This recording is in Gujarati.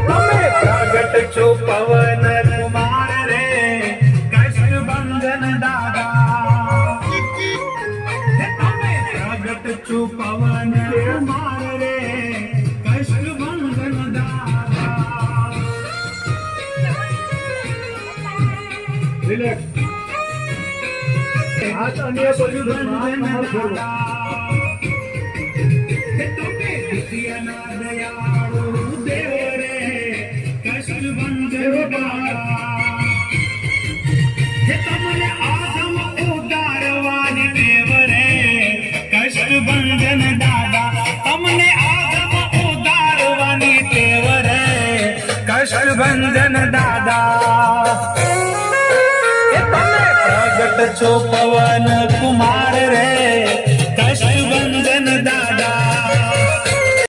તમે પ્રગટ છો પવન કુમાર રે કષ્ટભંજન દાદા. તમે પ્રગટ છો પવન કુમાર રે કષ્ટભંજન દાદા. રિલેક્સ. આ તો અન્ય કષ્ટભંજન દાદા. દયાળુ દેવ રે કષ્ટભંજન દાદા. તમને આદમ ઉતારવાની ટેવ રે કષ્ટભંજન દાદા. તમને આદમ ઉતારવાની ટેવ રે કષ્ટભંજન દાદા. તમે પ્રગટ છો પવન કુમાર રે